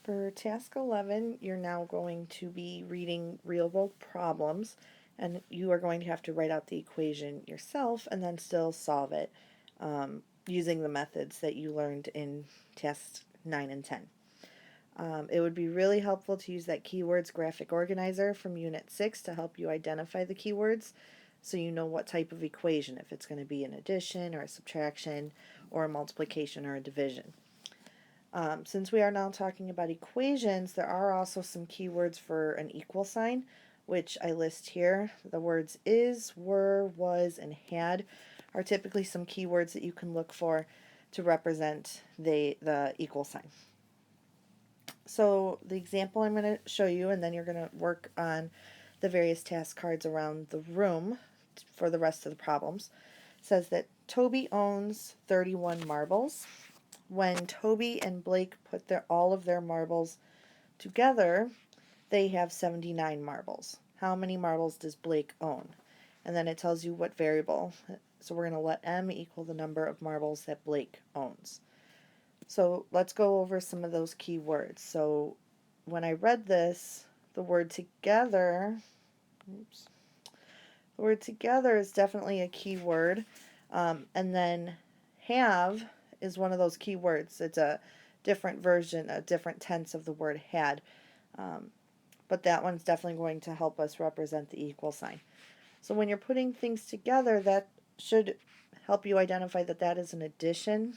For task 11, you're now going to be reading real world problems, and you are going to have to write out the equation yourself and then still solve it using the methods that you learned in tasks 9 and 10. It would be really helpful to use that keywords graphic organizer from Unit 6 to help you identify the keywords so you know what type of equation, if it's going to be an addition or a subtraction or a multiplication or a division. Since we are now talking about equations, there are also some keywords for an equal sign, which I list here. The words is, were, was, and had are typically some keywords that you can look for to represent the equal sign. So the example I'm going to show you, and then you're going to work on the various task cards around the room for the rest of the problems, says that Toby owns 31 marbles. When Toby and Blake put all of their marbles together, they have 79 marbles. How many marbles does Blake own? And then it tells you what variable. So we're going to let M equal the number of marbles that Blake owns. So let's go over some of those key words. So when I read this, the word together, the word together is definitely a key word. And then have is one of those key words. It's a different version, a different tense of the word had. But that one's definitely going to help us represent the equal sign. So when you're putting things together, that should help you identify that that is an addition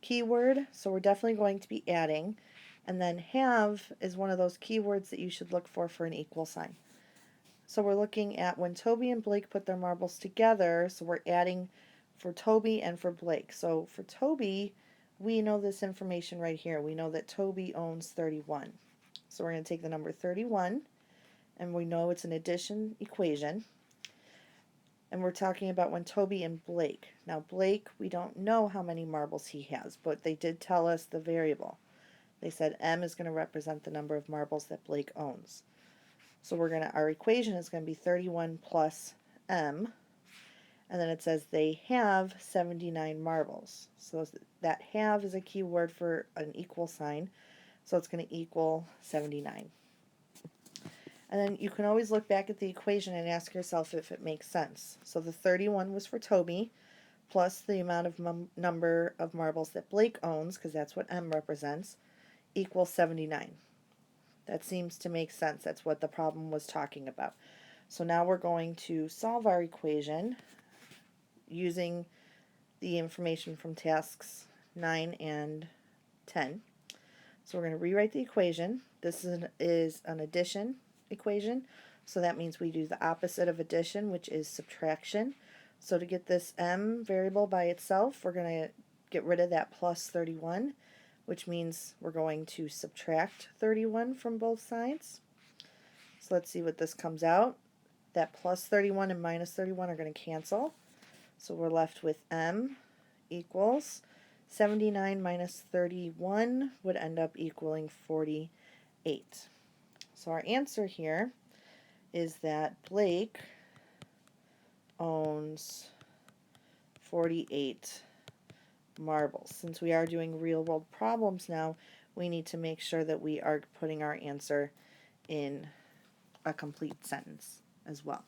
keyword. So we're definitely going to be adding. And then have is one of those keywords that you should look for an equal sign. So we're looking at when Toby and Blake put their marbles together, so we're adding for Toby and for Blake. So for Toby, we know this information right here. We know that Toby owns 31. So we're going to take the number 31, and we know it's an addition equation. And we're talking about when Toby and Blake. Now Blake, we don't know how many marbles he has, but they did tell us the variable. They said M is going to represent the number of marbles that Blake owns. So our equation is going to be 31 plus M, and then it says they have 79 marbles. So that have is a key word for an equal sign, so it's going to equal 79. And then you can always look back at the equation and ask yourself if it makes sense. So the 31 was for Toby, plus the amount of number of marbles that Blake owns, because that's what M represents, equals 79. That seems to make sense. That's what the problem was talking about. So now we're going to solve our equation using the information from tasks 9 and 10. So we're going to rewrite the equation. This is an addition equation. So that means we do the opposite of addition, which is subtraction. So to get this M variable by itself, we're going to get rid of that plus 31, which means we're going to subtract 31 from both sides. So let's see what this comes out. That plus 31 and minus 31 are going to cancel. So we're left with M equals 79 minus 31 would end up equaling 48. So our answer here is that Blake owns 48 marbles. Since we are doing real world problems now, we need to make sure that we are putting our answer in a complete sentence as well.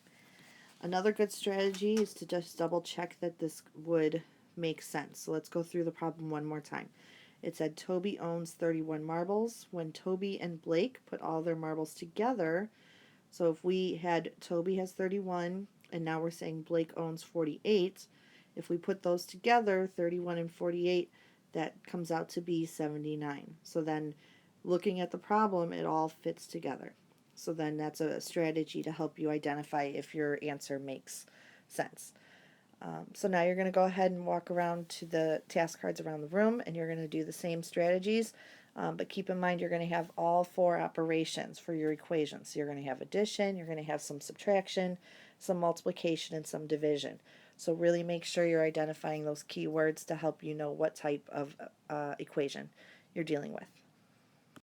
Another good strategy is to just double check that this would make sense. So let's go through the problem one more time. It said Toby owns 31 marbles. When Toby and Blake put all their marbles together, so if we had Toby has 31 and now we're saying Blake owns 48, if we put those together, 31 and 48, that comes out to be 79. So then looking at the problem, it all fits together. So then that's a strategy to help you identify if your answer makes sense. So now you're going to go ahead and walk around to the task cards around the room, and you're going to do the same strategies. But keep in mind you're going to have all 4 operations for your equations. So you're going to have addition, you're going to have some subtraction, some multiplication, and some division. So really make sure you're identifying those keywords to help you know what type of equation you're dealing with.